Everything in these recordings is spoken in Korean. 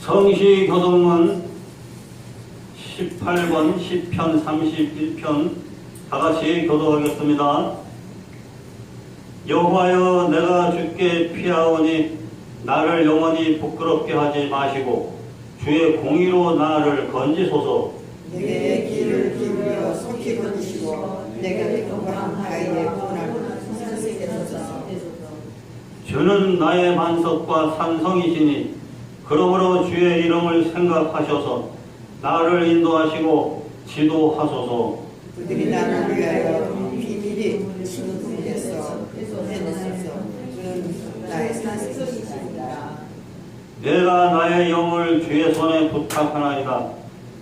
성시교동문 18권 10편 31편 다같이 교도하겠습니다. 여호와여, 내가 주께 피하오니 나를 영원히 부끄럽게 하지 마시고 주의 공의로 나를 건지소서. 내게 귀를 기울여 속히 건지시고 내게 동그란 바위에 구원하는 선생께 서소서. 주는 나의 반석과 산성이시니 그러므로 주의 이름을 생각하셔서 나를 인도하시고 지도하소서. 그들이 나를 위하여 비밀이 진동해서 해내소서. 그는 나의 산성이시니라. 내가 나의 영을 주의 손에 부탁하나이다.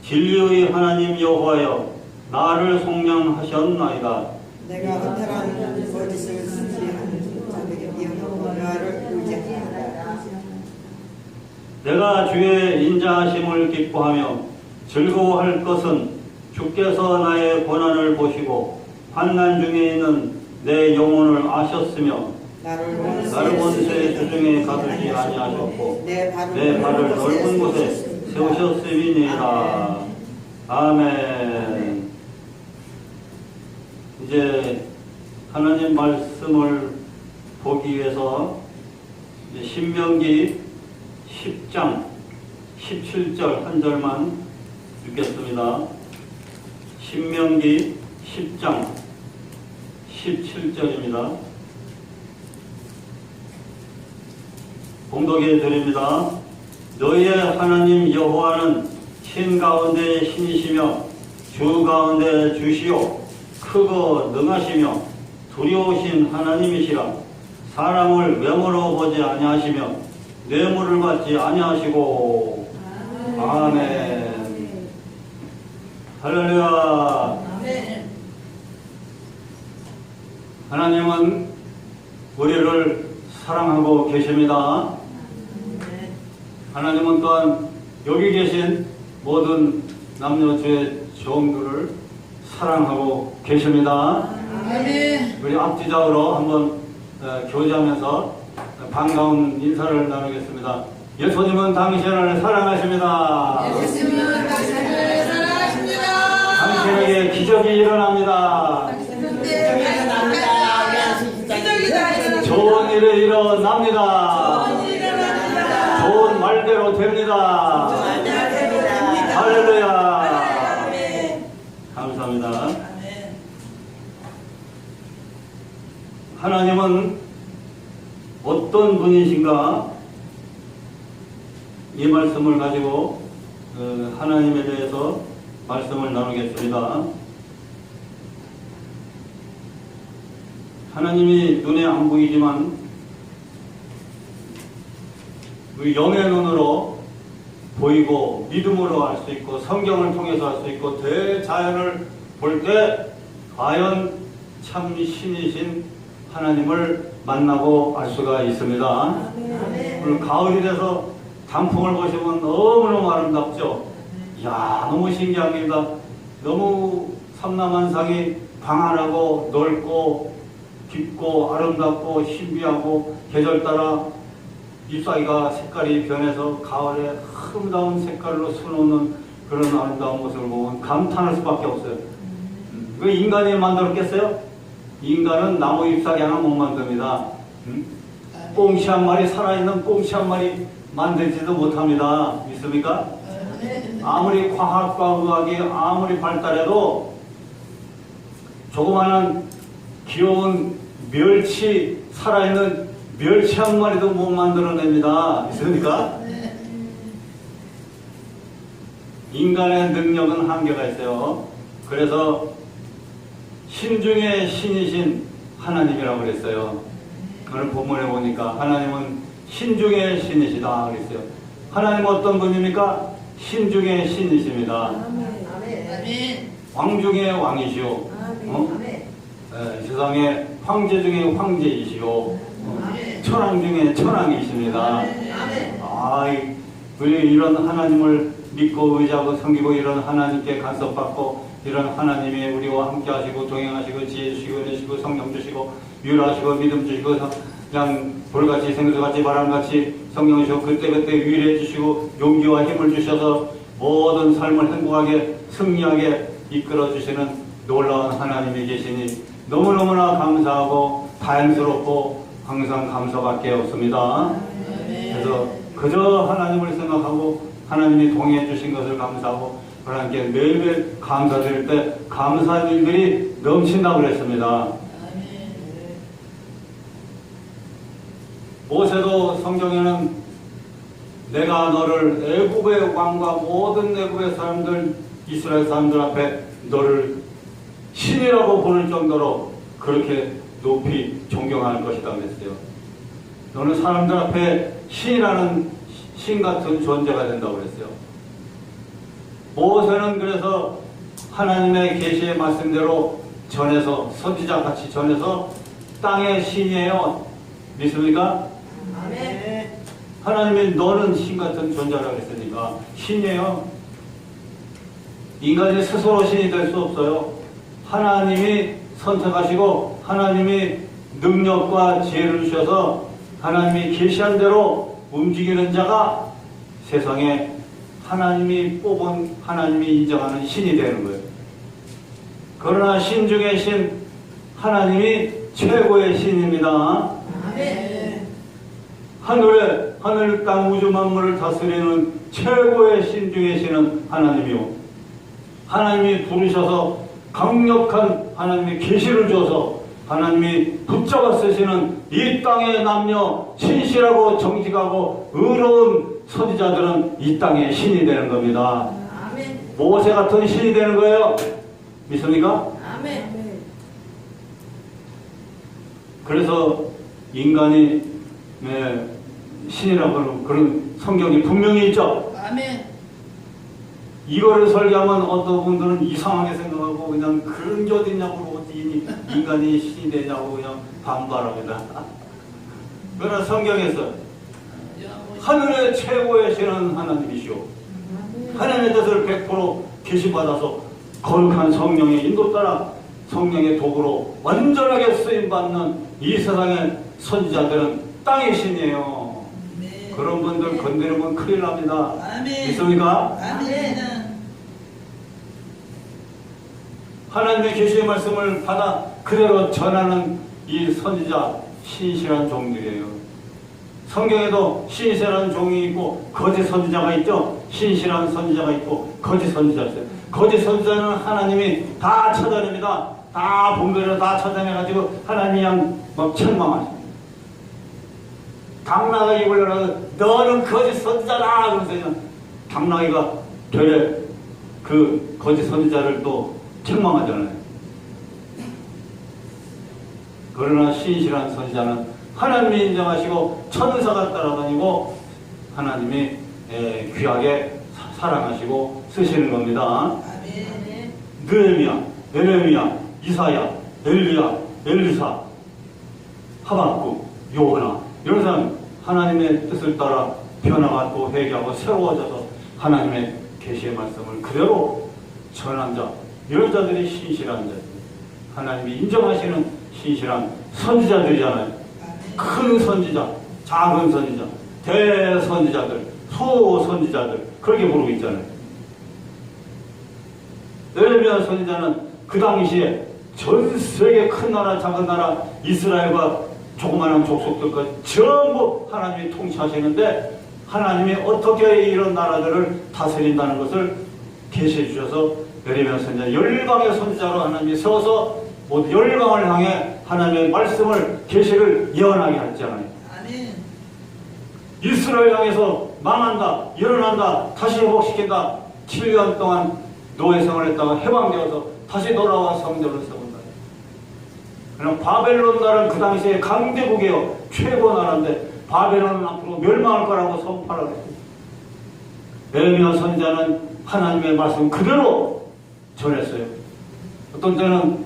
진리의 하나님 여호와여, 나를 속량하셨나이다. 내가 허탈한 거짓을 수지하는 자들에게 미움하고 나를 의지하라. 내가 주의 인자하심을 기뻐하며 즐거워할 것은 주께서 나의 고난을 보시고 환난 중에 있는 내 영혼을 아셨으며 나를 원수의 주중에 가두지 아니하셨고 내 발을 넓은 곳에 세우셨음이니이다. 아멘. 이제 하나님 말씀을 보기 위해서 신명기 10장 17절 한 절만 읽겠습니다. 신명기 10장 17절입니다. 봉독해 드립니다. 너희의 하나님 여호와는 신 가운데 신이시며 주 가운데 주시요 크고 능하시며 두려우신 하나님이시라. 사람을 외모로 보지 아니하시며 뇌물을 받지 아니하시고. 아멘. 할렐루야. 하나님은 우리를 사랑하고 계십니다. 하나님은 또한 여기 계신 모든 남녀주의 종들을 사랑하고 계십니다. 우리 앞뒤좌우로 한번 교제하면서 반가운 인사를 나누겠습니다. 예수님은 당신을 사랑하십니다. 예수님은 당신을 사랑하십니다. 당신에게 기적이 일어납니다. 좋은 일이 일어납니다. 좋은 말대로 됩니다. 할렐루야. 감사합니다. 하나님은 어떤 분이신가? 이 말씀을 가지고 하나님에 대해서 말씀을 나누겠습니다. 하나님이 눈에 안 보이지만 우리 영의 눈으로 보이고 믿음으로 알 수 있고 성경을 통해서 알 수 있고 대자연을 볼 때 과연 참 신이신 하나님을 만나고 알 수가 있습니다. 오늘 가을이 돼서 단풍을 보시면 너무너무 아름답죠. 이야, 너무 신기한 일이다. 너무 삼남한상이 방한하고 넓고 깊고 아름답고 신비하고 계절 따라 잎사귀가 색깔이 변해서 가을에 아름다운 색깔로 수놓는 그런 아름다운 모습을 보면 감탄할 수밖에 없어요. 왜 인간이 만들었겠어요? 인간은 나무 잎사귀 하나 못 만듭니다. 꽁치 한 마리, 살아있는 꽁치 한 마리 만들지도 못합니다. 믿습니까? 아무리 과학과 의학이 아무리 발달해도 조그마한 귀여운 멸치, 살아있는 멸치 한 마리도 못 만들어냅니다. 있습니까? 인간의 능력은 한계가 있어요. 그래서 신 중에 신이신 하나님이라고 그랬어요. 오늘 본문에 보니까 하나님은 신 중에 신이시다 그랬어요. 하나님은 어떤 분입니까? 신 중에 신이십니다. 왕 중에 왕이시오. 세상에 황제 중에 황제이시오. 천왕 중에 천왕이십니다. 우리 이런 하나님을 믿고 의지하고 섬기고 이런 하나님께 간섭받고 이런 하나님이 우리와 함께 하시고 동행하시고 지혜 주시고 은혜 주시고 성령 주시고 유라하시고 믿음 주시고 그냥 볼같이 생수같이 바람같이 성령이 주시고 그때그때 위로해 주시고 용기와 힘을 주셔서 모든 삶을 행복하게 승리하게 이끌어 주시는 놀라운 하나님이 계시니 너무너무나 감사하고 다행스럽고 항상 감사밖에 없습니다. 그래서 그저 하나님을 생각하고 하나님이 동의해 주신 것을 감사하고 하나님께 매일매일 감사드릴 때 감사한 일들이 넘친다고 그랬습니다. 모세도 성경에는 내가 너를 애굽의 왕과 모든 애굽의 사람들 이스라엘 사람들 앞에 너를 신이라고 부를 정도로 그렇게 높이 존경할 것이다 그랬어요. 너는 사람들 앞에 신이라는 신 같은 존재가 된다고 그랬어요. 모세는 그래서 하나님의 계시의 말씀대로 전해서 선지자 같이 전해서 땅의 신이에요. 믿습니까? 아멘. 하나님이 너는 신 같은 존재라고 했으니까 신이에요. 인간이 스스로 신이 될 수 없어요. 하나님이 선택하시고 하나님이 능력과 지혜를 주셔서 하나님이 계시한 대로 움직이는 자가 세상에 하나님이 뽑은 하나님이 인정하는 신이 되는 거예요. 그러나 신 중에 신 하나님이 최고의 신입니다. 아멘. 하늘 땅 우주 만물을 다스리는 최고의 신 중에 신은 하나님이요. 하나님이 부르셔서 강력한 하나님의 계시를 줘서 하나님이 붙잡아 쓰시는 이 땅의 남녀 신실하고 정직하고 의로운 선지자들은 이 땅의 신이 되는 겁니다. 아멘. 모세 같은 신이 되는 거예요. 믿습니까? 아멘. 그래서 인간이 신이라고 하는 그런 성경이 분명히 있죠. 아멘. 이거를 설계하면 어떤 분들은 이상하게 생각하고 그냥 그런 게 어딨냐고 어디 인간이 신이 되냐고 그냥 반발합니다. 그러나 성경에서 하늘의 최고의 신은 하나님이시오. 하나님의 뜻을 100% 계시받아서 거룩한 성령의 인도 따라 성령의 도구로 완전하게 쓰임받는 이 세상의 선지자들은 땅의 신이에요. 그런 분들 건드리면 큰일 납니다. 아멘. 믿습니까? 아멘. 하나님의 계시의 말씀을 받아 그대로 전하는 이 선지자 신실한 종들이에요. 성경에도 신실한 종이 있고 거짓 선지자가 있죠. 신실한 선지자가 있고 거짓 선지자가 있어요. 거짓 선지자는 하나님이 다 찾아냅니다. 다 본거리로 다 찾아내가지고 하나님이 막 책망하십니다. 당나귀 불려라 너는 거짓 선지자다 그러면서 당나귀가 되레 그 거짓 선지자를 또 책망하잖아요. 그러나 신실한 선지자는 하나님이 인정하시고 천사가 따라다니고 하나님이 귀하게 사랑하시고 쓰시는 겁니다. 느헤미야, 에레미야, 이사야, 엘리야, 엘리사, 하박국, 요나 이런 사람 하나님의 뜻을 따라 변화가 또 회개하고 새로워져서 하나님의 계시의 말씀을 그대로 전한 자 이런 자들이 신실한 자 하나님이 인정하시는 신실한 선지자들이잖아요. 큰 선지자, 작은 선지자, 대선지자들, 소선지자들 그렇게 부르고 있잖아요. 에레미야 선지자는 그 당시에 전 세계 큰 나라 작은 나라 이스라엘과 조그마한 족속들까지 전부 하나님이 통치하시는데 하나님이 어떻게 이런 나라들을 다스린다는 것을 계시해 주셔서 에레미야 선지자 열방의 선지자로 하나님이 세워서 모두 열방을 향해 하나님의 말씀을 계시를 예언하게 했잖아요. 이스라엘 향해서 망한다, 일어난다, 다시 회복시킨다. 7년 동안 노예 생활했다가 해방되어서 다시 돌아와 성전을 세운다. 그럼 바벨론 나라는 그 당시에 강대국이에요. 최고 나라인데 바벨론은 앞으로 멸망할 거라고 선포하라고 했습니다. 에레미야 선지자는 하나님의 말씀 그대로 전했어요. 어떤 때는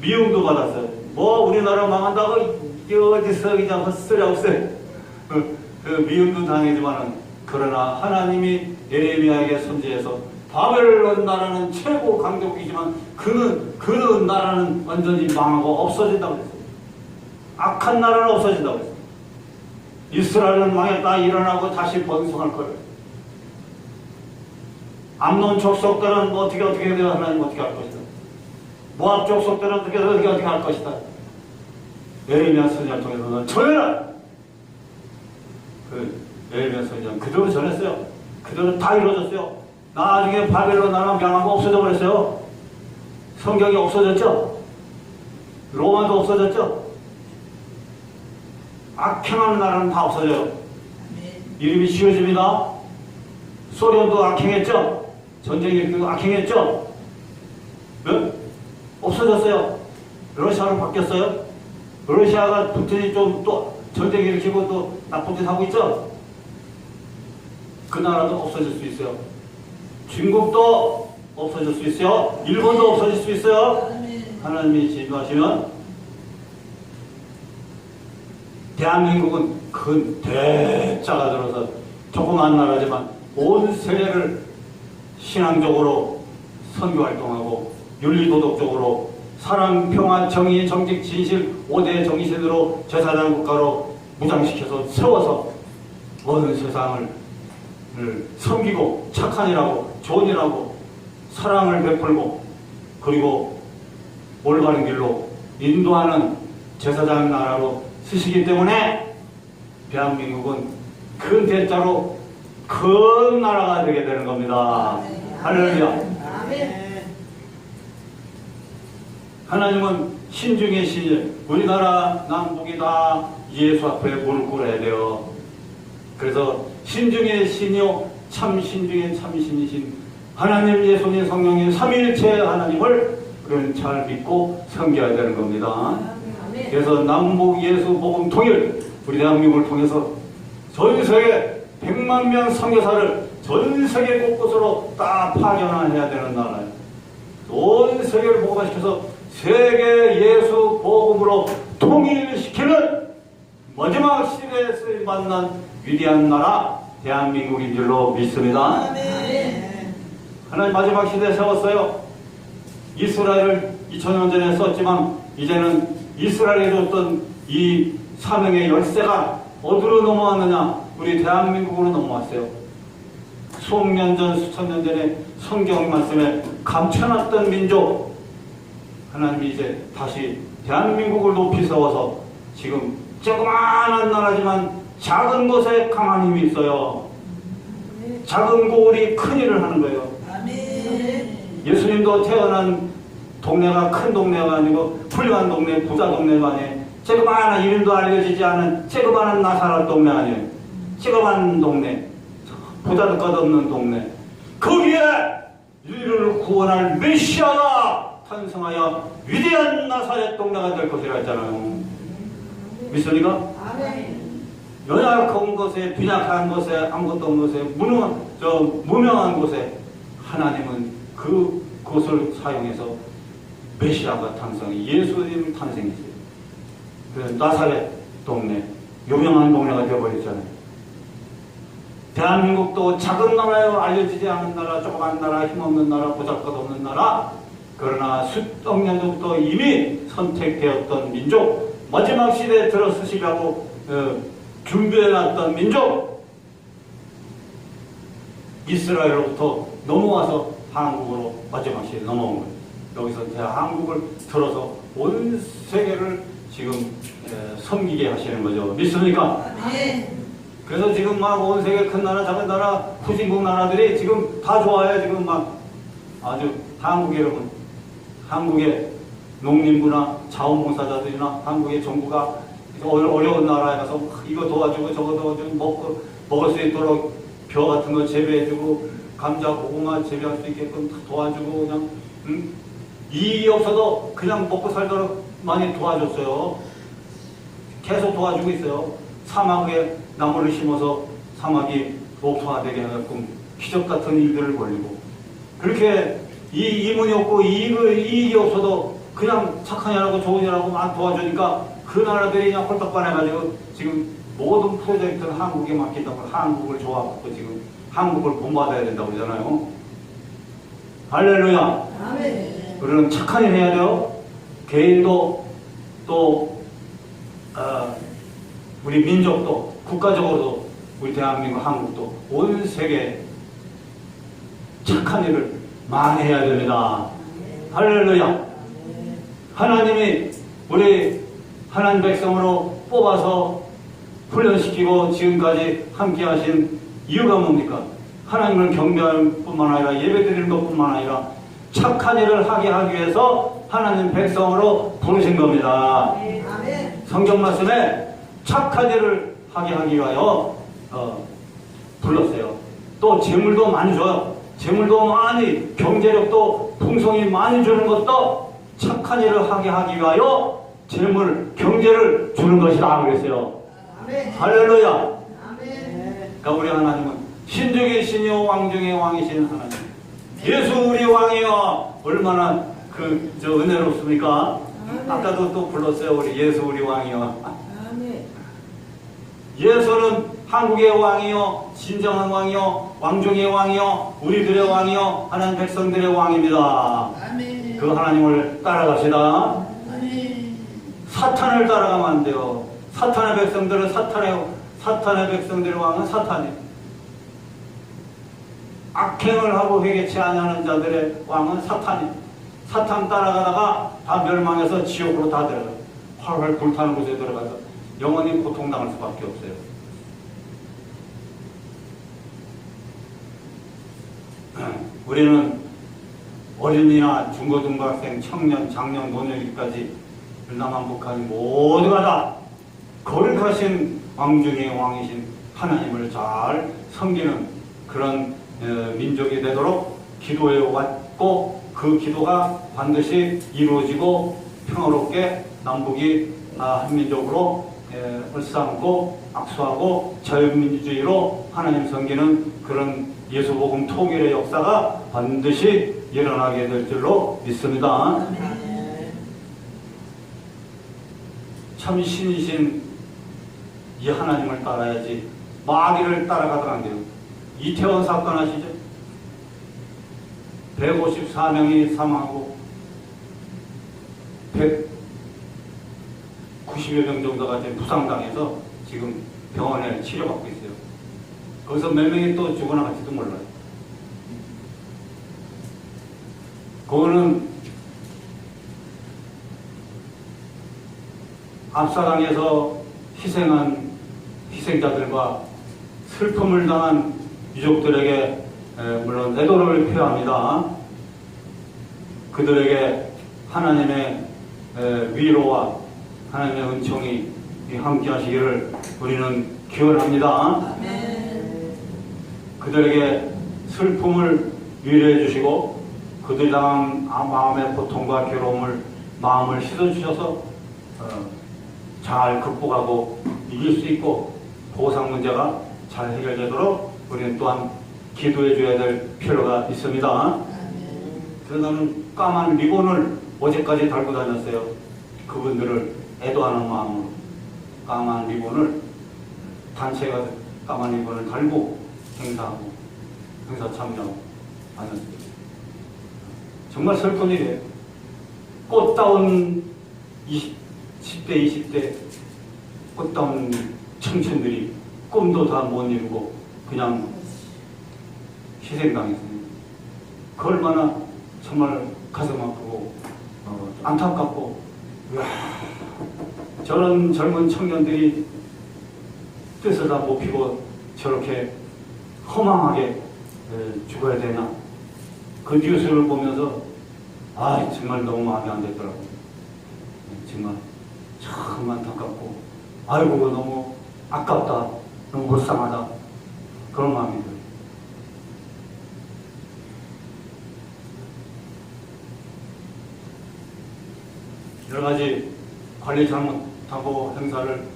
미움도 받았어요. 뭐 우리나라 망한다고 이게 어디서 그냥 헛소리하고 있어요. 그 미움도 당했지만은 그러나 하나님이 에레미야에게 선지해서 바벨론 나라는 최고 강대국이지만 그 나라는 완전히 망하고 없어진다고 했어요. 악한 나라는 없어진다고 했어요. 이스라엘은 망했다 일어나고 다시 번성할 거예요. 암논 족속들은 어떻게 되어 하나님 어떻게 할 것이다. 모압 족속들은 어떻게 할 것이다. 예레미야 선지자를 통해서는 전해라. 그 예레미야 선지자는 그대로 전했어요. 그대로 다 이루어졌어요. 나중에 바벨론 나라 명하고 없어져 버렸어요. 성경이 없어졌죠. 로마도 없어졌죠. 악행하는 나라는 다 없어져요. 이름이 지워집니다. 소련도 악행했죠. 전쟁이 악행했죠. 네? 없어졌어요. 러시아로 바뀌었어요. 러시아가 붙으니 좀 또 전쟁 일으키고 또 나쁜 짓 하고 있죠. 그 나라도 없어질 수 있어요. 중국도 없어질 수 있어요. 일본도 없어질 수 있어요. 하나님이 지도하시면. 대한민국은 큰 대자가 들어서 조그만 나라지만 온 세계를 신앙적으로 선교활동하고 윤리도덕적으로 사랑, 평화, 정의, 정직, 진실 5대 정신으로 제사장 국가로 무장시켜서 세워서 온 세상을 섬기고 착한 일하고 좋은 일하고 사랑을 베풀고 그리고 올바른 길로 인도하는 제사장 나라로 쓰시기 때문에 대한민국은 큰 대자로 큰 나라가 되게 되는 겁니다. 할렐루야. 하나님은 신중의 신이에요. 우리나라 남북이 다 예수 앞에 무릎 꿇어야 돼요. 그래서 신중의 신이요 참 신중의 참 신이신 하나님 예수님 성령님 삼위일체 하나님을 우리는 잘 믿고 섬겨야 되는 겁니다. 그래서 남북 예수 복음 통일 우리 대한민국을 통해서 전 세계 100만 명 선교사를 전 세계 곳곳으로 다 파견해야 되는 나라예요. 온 세계를 복음화시켜서 세계 예수 복음으로 통일시키는 마지막 시대에 쓰임 받는 위대한 나라 대한민국인 줄로 믿습니다. 하나님 마지막 시대에 세웠어요. 이스라엘을 2000년 전에 썼지만 이제는 이스라엘에 줬던 이 사명의 열쇠가 어디로 넘어왔느냐? 우리 대한민국으로 넘어왔어요. 수억 년 전, 수천 년 전에 성경 말씀에 감춰놨던 민족 하나님이 이제 다시 대한민국을 높이 세워서 지금 조그마한 나라지만 작은 곳에 강한 힘이 있어요. 작은 고을이 큰 일을 하는 거예요. 예수님도 태어난 동네가 큰 동네가 아니고 훌륭한 동네, 부자 동네가 아니에요. 조그마한 이름도 알려지지 않은 조그마한 나사렛 동네 아니에요. 조그마한 동네, 부자도 끝없는 동네. 거기에 인류를 구원할 메시아가 탄생하여 위대한 나사렛 동네가 될 것이라 했잖아요. 믿습니까? 연약한 곳에, 빈약한 곳에, 아무것도 없는 곳에, 무명한 곳에 하나님은 그곳을 사용해서 메시아가 탄생해 예수님 탄생했어요. 그래서 나사렛 동네, 유명한 동네가 되어버렸잖아요. 대한민국도 작은 나라요, 알려지지 않은 나라, 조그만 나라, 힘없는 나라, 보잘것없는 나라. 그러나 수억 년 전부터 이미 선택되었던 민족, 마지막 시대에 들어서시려고 준비해놨던 민족, 이스라엘로부터 넘어와서 한국으로 마지막 시대에 넘어온 거예요. 여기서 한국을 들어서 온 세계를 지금 섬기게 하시는 거죠. 믿습니까? 네. 그래서 지금 막 온 세계 큰 나라, 작은 나라, 후진국 나라들이 지금 다 좋아요. 지금 막 아주 한국에 여러분, 한국의 농림부나 자원봉사자들이나 한국의 정부가 어려운 나라에 가서 이거 도와주고 저거 도와주고 먹을 수 있도록 벼 같은 거 재배해주고 감자, 고구마 재배할 수 있게끔 도와주고 그냥 이익이 없어도 그냥 먹고 살도록 많이 도와줬어요. 계속 도와주고 있어요. 사막에 나무를 심어서 사막이 녹토화되게 하게끔 기적 같은 일들을 벌리고 그렇게 이문이 없고 이익이 없어도 그냥 착한 일하고 좋은 일하고 막 도와주니까 그 나라들이 그냥 홀딱 반해가지고 지금 모든 프로젝트를 한국에 맡긴다고 한국을 좋아하고 지금 한국을 본받아야 된다고 그러잖아요. 할렐루야. 아멘. 우리는 착한 일 해야 돼요. 개인도 또 우리 민족도 국가적으로도 우리 대한민국 한국도 온 세계 착한 일을 많이 해야 됩니다. 할렐루야. 하나님이 우리 하나님 백성으로 뽑아서 훈련시키고 지금까지 함께 하신 이유가 뭡니까? 하나님을 경배할 뿐만 아니라 예배드리는 것뿐만 아니라 착한 일을 하게 하기 위해서 하나님 백성으로 부르신 겁니다. 성경 말씀에 착한 일을 하게 하기 위하여 불렀어요. 또 재물도 많이 줘요. 재물도 많이, 경제력도 풍성히 많이 주는 것도 착한 일을 하게 하기 위하여 재물, 경제를 주는 것이다 그랬어요. 할렐루야. 그러니까 우리 하나님은 신중의 신이요 왕중의 왕이신 하나님. 예수 우리 왕이여 얼마나 은혜롭습니까? 아까도 또 불렀어요. 우리 예수 우리 왕이여. 예수는 한국의 왕이요, 진정한 왕이요, 왕중의 왕이요, 우리들의 왕이요, 하나님 백성들의 왕입니다. 그 하나님을 따라갑시다. 사탄을 따라가면 안 돼요. 사탄의 백성들은 사탄의 백성들의 왕은 사탄이에요. 악행을 하고 회개치 않는 자들의 왕은 사탄이에요. 사탄 따라가다가 다 멸망해서 지옥으로 다 들어가요. 활활 불타는 곳에 들어가서 영원히 고통당할 수밖에 없어요. 우리는 어린이나 중고등학생, 청년, 장년, 노년기까지 남한북한이 모두가 다 거룩하신 왕중의 왕이신 하나님을 잘 섬기는 그런 민족이 되도록 기도해 왔고, 그 기도가 반드시 이루어지고 평화롭게 남북이 한민족으로 얼싸안고 악수하고 자유민주주의로 하나님 섬기는 그런 예수복음 통일의 역사가 반드시 일어나게 될 줄로 믿습니다. 참 신이신 이 하나님을 따라야지 마귀를 따라가더라 안 돼요. 이태원 사건 아시죠? 154명이 사망하고 190여 명 정도가 부상당해서 지금 병원에 치료받고 있어요. 거기서 몇 명이 또 죽어나갈지도 몰라요. 그거는 압사당해서 희생한 희생자들과 슬픔을 당한 유족들에게 물론 애도를 표합니다. 그들에게 하나님의 위로와 하나님의 은총이 함께 하시기를 우리는 기원합니다. 그들에게 슬픔을 위로해 주시고 그들 당한 마음의 고통과 괴로움을 마음을 씻어주셔서 잘 극복하고 이길 수 있고 보상 문제가 잘 해결되도록 우리는 또한 기도해 줘야 될 필요가 있습니다. 그래서 나는 까만 리본을 어제까지 달고 다녔어요. 그분들을 애도하는 마음으로 까만 리본을 단체가 까만 리본을 달고 행사 참여하고 다녔어요. 정말 슬픈 일이에요. 꽃다운 10대 20대 꽃다운 청춘들이 꿈도 다 못 이루고 그냥 희생당했습니다. 그 얼마나 정말 가슴 아프고 안타깝고, 이야, 저런 젊은 청년들이 뜻을 다 못 피고 저렇게 허망하게 죽어야 되나, 그 뉴스를 보면서 정말 너무 마음이 안 됐더라고요. 정말 참 안타깝고, 아이고 너무 아깝다, 너무 불쌍하다, 그런 마음이 들어요. 여러 가지 관리 잘못하고 행사를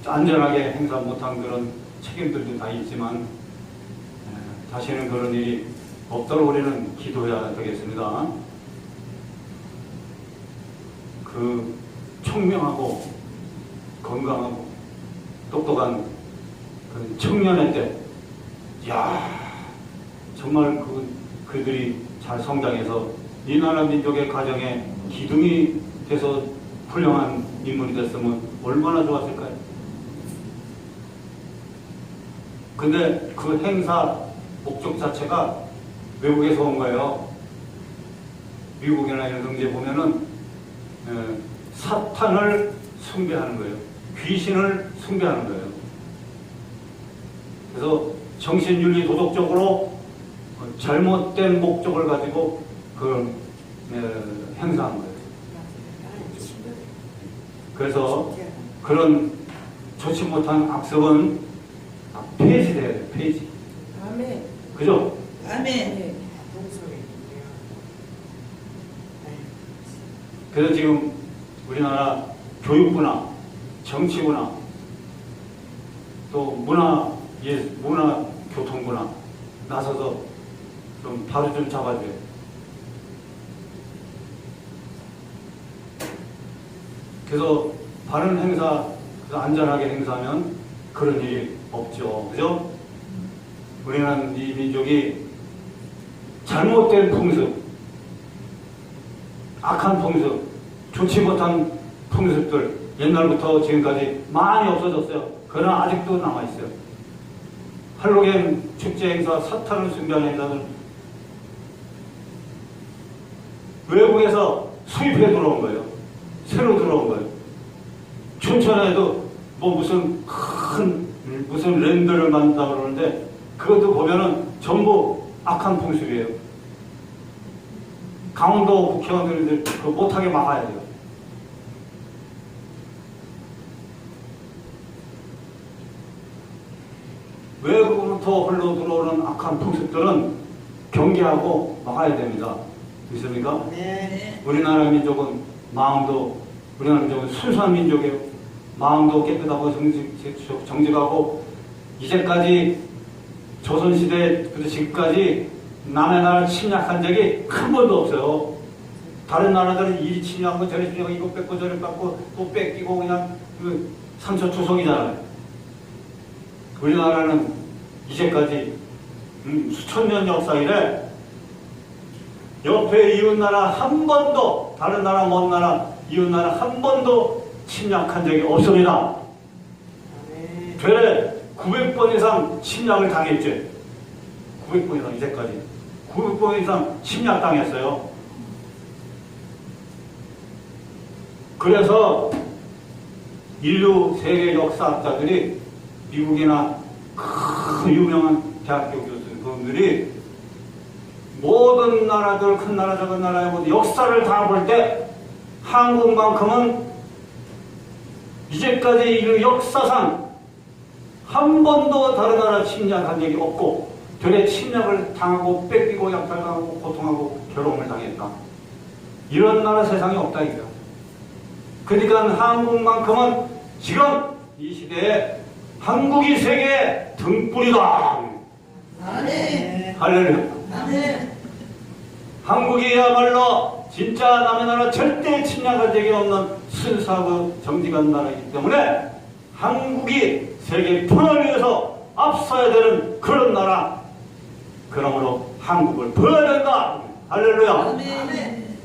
안전하게 행사 못한 그런 책임들도 다 있지만 다시는 그런 일이 없도록 우리는 기도해야 되겠습니다. 그 총명하고 건강하고 똑똑한 그 청년의 때, 정말 그들이 잘 성장해서 이 나라 민족의 가정에 기둥이 돼서 훌륭한 인물이 됐으면 얼마나 좋았을까요? 근데 그 행사 목적 자체가 외국에서 온 거예요. 미국이나 이런 등지에 보면은 사탄을 숭배하는 거예요. 귀신을 숭배하는 거예요. 그래서 정신윤리 도덕적으로 잘못된 목적을 가지고 그 행사한 거예요. 그래서 그런 좋지 못한 악습은 다 폐지돼야 돼요. 폐지. 아멘. 그죠? 아멘. 그래서 지금 우리나라 교육부나 정치부나 또 문화 교통부나 나서서 좀 바로 좀 잡아줘요. 그래서 바른 행사, 안전하게 행사하면 그런 일이 없죠. 그죠? 우리는 이 민족이 잘못된 풍습, 악한 풍습, 좋지 못한 풍습들 옛날부터 지금까지 많이 없어졌어요. 그러나 아직도 남아있어요. 할로겐 축제 행사, 사탄을 숭배하는 행사는 외국에서 수입해 들어온 거예요. 새로 들어온 거예요. 춘천에도 뭐 무슨 랜드를 만든다고 그러는데 그것도 보면은 전부 악한 풍습이에요. 강원도 국회의원들 그거 못하게 막아야 돼요. 외국으로부터 흘러 들어오는 악한 풍습들은 경계하고 막아야 됩니다. 있습니까? 네. 우리나라 민족은 우리나라 민족은 순수한 민족이에요. 마음도 깨끗하고 정직하고 이제까지 조선시대부터 지금까지 남의 나라를 침략한 적이 한 번도 없어요. 다른 나라들은 이리 침략하고 저리 침략하고 이거 뺏고 저리 뺏고 또 뺏기고 그냥 산처투성이잖아요. 우리나라는 이제까지 수천 년 역사 이래 옆에 이웃나라 한 번도 다른 나라 먼 나라 이웃나라 한 번도 침략한 적이 없습니다. 되레 900번 이상 침략을 당했지. 900번 이상 이제까지 900번 이상 침략당했어요. 그래서 인류 세계 역사학자들이 미국이나 큰 유명한 대학교 교수님들이 모든 나라들 큰 나라 작은 나라의 모든 역사를 다 볼 때 한국만큼은 이제까지 인류 역사상 한 번도 다른 나라 침략한 적이 없고 되레 침략을 당하고 뺏기고 약탈당하고 고통하고 괴로움을 당했다. 이런 나라 세상에 없다 이거야. 그러니까 한국만큼은 지금 이 시대에 한국이 세계의 등불이다. 아멘. 할렐루야. 아멘. 한국이야말로 진짜 남의 나라 절대 침략한 적이 없는 순수하고 정직한 나라이기 때문에 한국이 세계 평화를 위해서 앞서야 되는 그런 나라. 그러므로 한국을 보여야 된다. 할렐루야. 아멘.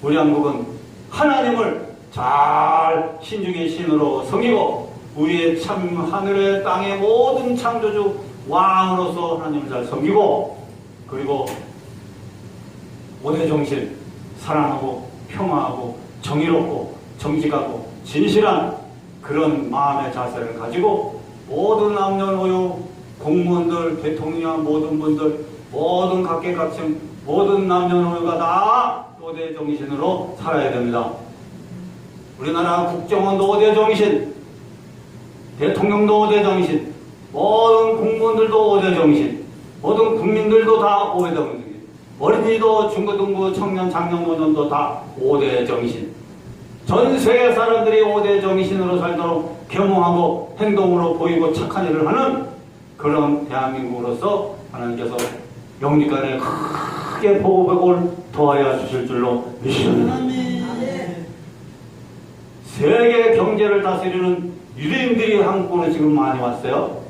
우리 한국은 하나님을 잘 신중의 신으로 섬기고 우리의 참 하늘의 땅의 모든 창조주 왕으로서 하나님을 잘 섬기고 그리고 오대정신 사랑하고 평화하고 정의롭고 정직하고 진실한 그런 마음의 자세를 가지고 모든 남녀노소 공무원들 대통령 모든 분들 모든 각계각층 모든 남녀노소가 다 오대정신으로 살아야 됩니다. 우리나라 국정원도 오대정신 대통령도 오대정신 모든 공무원들도 오대정신 모든 국민들도 다 오대정신 어린이도 중고등부 청년 장년노년도 다 오대정신 전 세계 사람들이 오대정신으로 살도록 겸허하고 행동으로 보이고 착한 일을 하는 그런 대한민국으로서 하나님께서 영리간에 크게 보복을 더하여 주실 줄로 믿습니다. 세계 경제를 다스리는 유대인들이 한국으로 지금 많이 왔어요.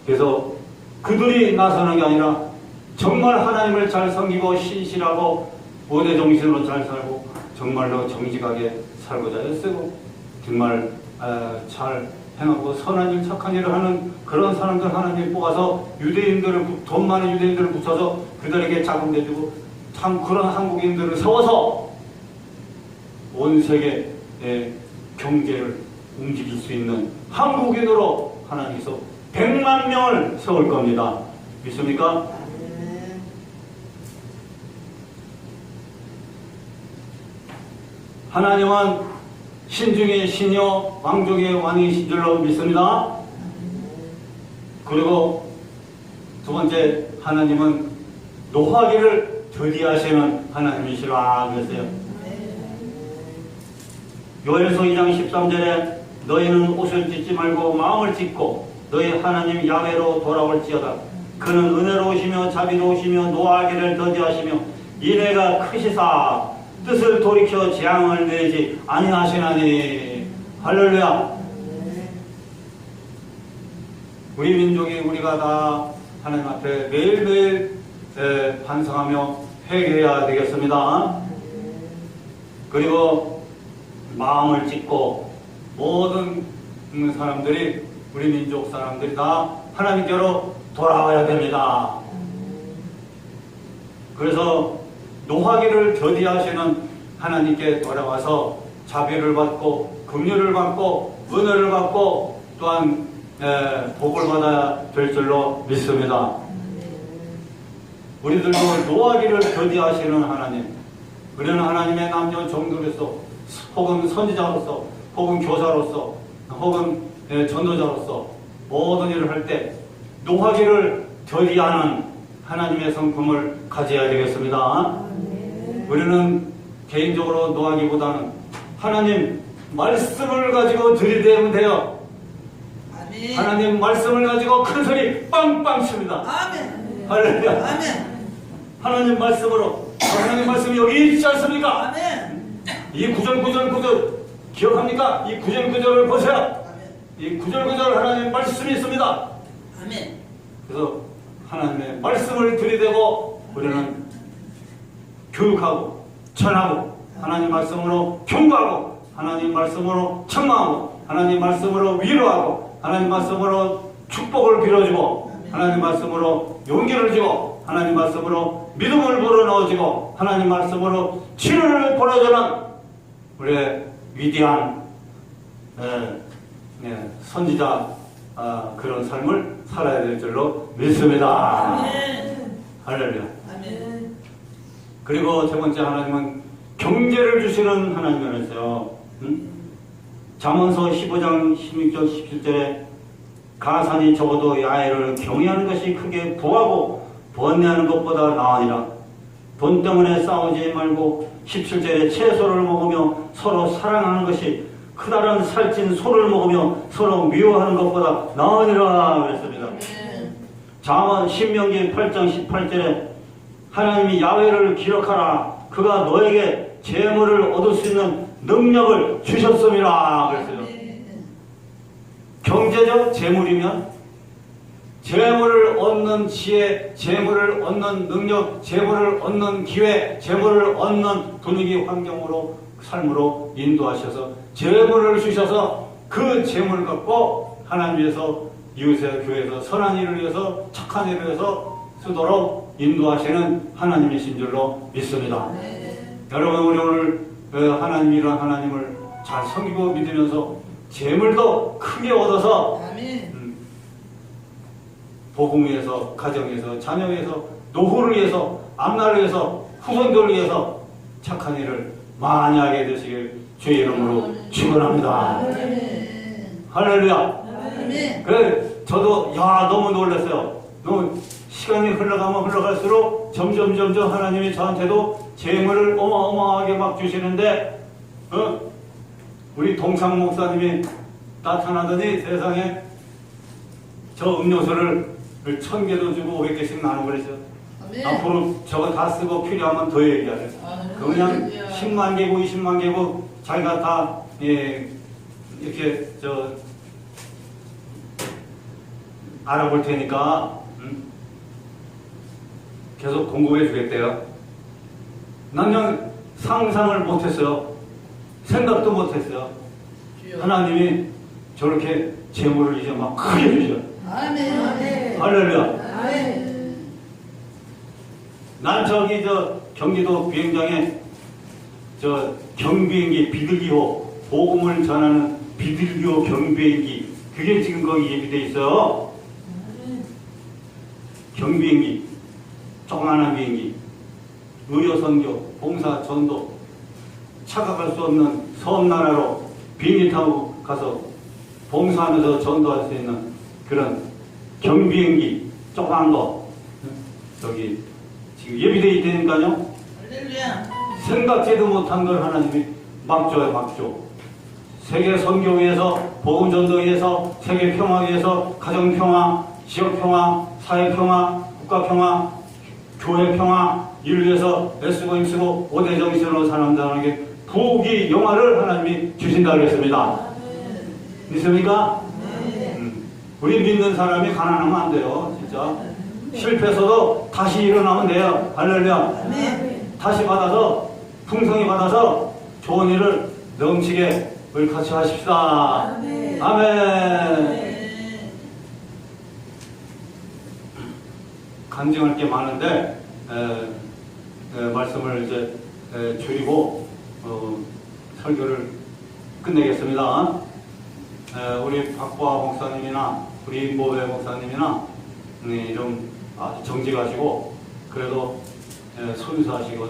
그래서 그들이 나서는 게 아니라 정말 하나님을 잘 섬기고 신실하고 오대정신으로 잘 살고 정말로 정직하게 살고자 했어요. 정말 잘 행하고 선한 일 착한 일을 하는 그런 사람들 하나님 뽑아서 유대인들을 돈 많은 유대인들을 붙여서 그들에게 자금 내주고 참 그런 한국인들을 세워서 온 세계의 경제를 움직일 수 있는 한국인으로 하나님께서 100만 명을 세울 겁니다. 믿습니까? 아멘. 하나님은 신중의 신이요 왕중의 왕이신 줄로 믿습니다. 그리고 두 번째, 하나님은 노하기를 더디하시는 하나님이시라 그랬어요. 요엘서 2장 13절에 너희는 옷을 찢지 말고 마음을 찢고 너희 하나님 야훼로 돌아올지어다. 그는 은혜로우시며 자비로우시며 노하기를 더디하시며 인애가 크시사 뜻을 돌이켜 재앙을 내지 아니하시나니. 할렐루야. 우리 민족이 우리가 다 하나님 앞에 매일매일 반성하며 회개해야 되겠습니다. 그리고 마음을 찢고 모든 사람들이 우리 민족 사람들이 다 하나님께로 돌아와야 됩니다. 그래서 노하기를 더디하시는 하나님께 돌아와서 자비를 받고 긍휼을 받고 은혜를 받고 또한 복을 받아야 될 줄로 믿습니다. 우리들도 노하기를 더디하시는 하나님, 우리는 하나님의 남녀 종들로서 혹은 선지자로서 혹은 교사로서 혹은 전도자로서 모든 일을 할 때 노하기를 더디하는 하나님의 성품을 가져야 되겠습니다. 우리는 개인적으로 노하기보다는 하나님 말씀을 가지고 들이대면 돼요. 아멘. 하나님 말씀을 가지고 큰 소리 빵빵 칩니다. 아멘. 할렐루야. 아멘. 하나님 말씀으로, 하나님 말씀이 여기 있지 않습니까? 아멘. 이 구절 기억합니까? 이 구절을 보세요. 아멘. 이 구절 하나님 말씀이 있습니다. 아멘. 그래서 하나님의 말씀을 들이대고 우리는 교육하고 전하고 하나님 말씀으로 경고하고 하나님 말씀으로 책망하고 하나님 말씀으로 위로하고 하나님 말씀으로 축복을 빌어주고 하나님 말씀으로 용기를 주고 하나님 말씀으로 믿음을 불어넣어주고 하나님 말씀으로 치료를 보내주는 우리의 위대한 선지자 그런 삶을 살아야 될 줄로 믿습니다. 아멘. 할렐루야. 아멘. 그리고 세 번째, 하나님은 경제를 주시는 하나님이었어요. 잠언서 15장 16절 17절에 가산이 적어도 야훼를 경외하는 것이 크게 부하고 번뇌하는 것보다 나으니라. 돈 때문에 싸우지 말고 17절에 채소를 먹으며 서로 사랑하는 것이 크다란 살찐 소를 먹으며 서로 미워하는 것보다 나으니라 그랬습니다. 잠언 신명기 8장 18절에 하나님이 야훼를 기록하라. 그가 너에게 재물을 얻을 수 있는 능력을 주셨음이라 그랬어요. 경제적 재물이면 재물을 얻는 지혜, 재물을 얻는 능력, 재물을 얻는 기회, 재물을 얻는 분위기 환경으로 삶으로 인도하셔서 재물을 주셔서 그 재물을 갖고 하나님 위해서 이웃의 교회에서 선한 일을 위해서 착한 일을 위해서 쓰도록 인도하시는 하나님이신 줄로 믿습니다. 여러분, 우리 오늘 하나님이란 하나님을 잘 섬기고 믿으면서 재물도 크게 얻어서 복음 위해서, 가정에서, 자녀 위해서, 노후를 위해서, 앞날을 위해서, 후손들을 위해서 착한 일을 많이 하게 되시길 주의 이름으로 축원합니다. 할렐루야. 그래, 저도 너무 놀랐어요. 너무 시간이 흘러가면 흘러갈수록 점점 하나님이 저한테도 재물을 어마어마하게 막 주시는데 우리 동상 목사님이 나타나더니 세상에 저 음료수를 1000개도 주고 500개씩 나누고 그랬어요. 앞으로 저거 다 쓰고 필요하면 더 얘기하래. 그냥 10만 개고 20만 개고 자기가 다 이렇게 알아볼 테니까 계속 공급해 주겠대요. 난 그냥 상상을 못했어요. 생각도 못했어요. 하나님이 저렇게 재물을 이제 막 크게 주셔. 아멘. 할렐루야. 아멘. 난 저기 경기도 비행장에 경비행기 비둘기호 복음을 전하는 비둘기호 경비행기 그게 지금 거기 예비돼 있어요. 경비행기 조그마한 비행기 의료선교 봉사 전도 착각할 수 없는 섬나라로 비행기 타고 가서 봉사하면서 전도할 수 있는 그런 경비행기 조그만 거 저기 지금 예비돼 있다니까요. 할렐루야. 생각지도 생각지도 못한 걸 하나님이 막 줘요, 막 줘. 세계 선교 위해서, 복음 전도 위해서, 세계 평화 위해서, 가정 평화, 지역 평화, 사회 평화, 국가 평화, 교회 평화, 이를 위해서 애쓰고 힘쓰고 5대 정신으로 사람들에게 부귀 영화를 하나님이 주신다 그랬습니다. 믿습니까? 우리 믿는 사람이 가난하면 안 돼요, 진짜. 실패해서도 다시 일어나면 돼요. 할렐루야. 다시 받아서 풍성히 받아서 좋은 일을 넘치게 우리 같이 하십시다. 아멘. 간증할 게 많은데 말씀을 이제 줄이고 설교를 끝내겠습니다. 우리 박보아 목사님이나 우리 임보배 목사님이나 좀 아주 정직하시고 그래도 순수하시고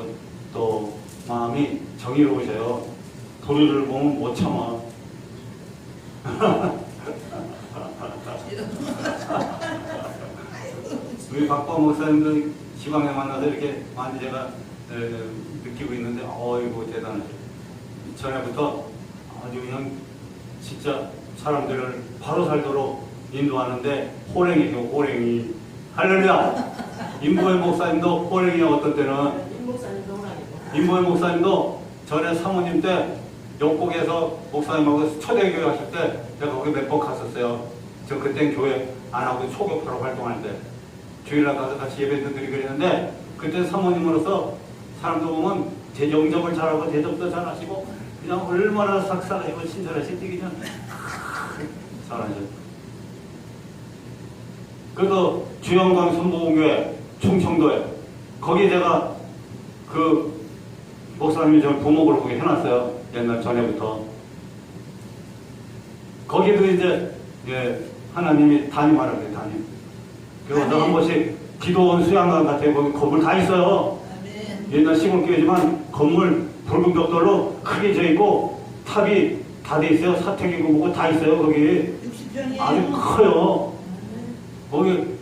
또 마음이 정의로우세요. 도리를 보면 못 참아. 우리 박보아 목사님도 지방에 만나서 이렇게 많이 제가 느끼고 있는데 어이구 대단하죠. 전에부터 아주 그냥 진짜 사람들을 바로 살도록 인도하는데 호랭이죠, 호랭이. 할렐루야. 임보회 목사님도 호랭이야. 어떤 때는 임보회 목사님도 전에 사모님 때 영국에서 목사님하고 초대교회 하실 때 제가 거기 몇 번 갔었어요. 저 그땐 교회 안 하고 초교파로 활동할 때 주일날 가서 같이 예배도 드리고 그랬는데 그때 사모님으로서 사람들 보면 제 영접을 잘하고 대접도 잘하시고 그냥 얼마나 싹싹하시고 친절하신지 그냥 잘하죠. 그래서 주영광 선보공교회 충청도에 거기 제가 그 목사님이 저를 부목으로 거기 해놨어요. 옛날 전에부터. 거기도 이제 하나님이 담임하라고 그래요. 담임. 그래서 한 번씩 기도원 수양관 같은 거기 건물 다 있어요. 옛날 시골교회지만 건물 붉은 벽돌로 크게 져 있고 탑이 다 돼 있어요. 사택이고 뭐고 다 있어요. 거기 아주 커요.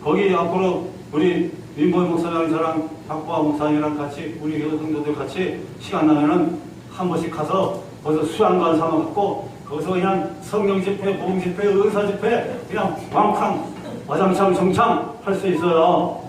거기 앞으로 우리 민보희 목사님 저랑 박보아 목사님이랑 같이 우리 교회 성도들 같이 시간 나면은 한 번씩 가서 거기서 수양관 삼아갖고 거기서 그냥 성령 집회, 복음 집회, 의사 집회 그냥 왕창 와장창 정창 할 수 있어요.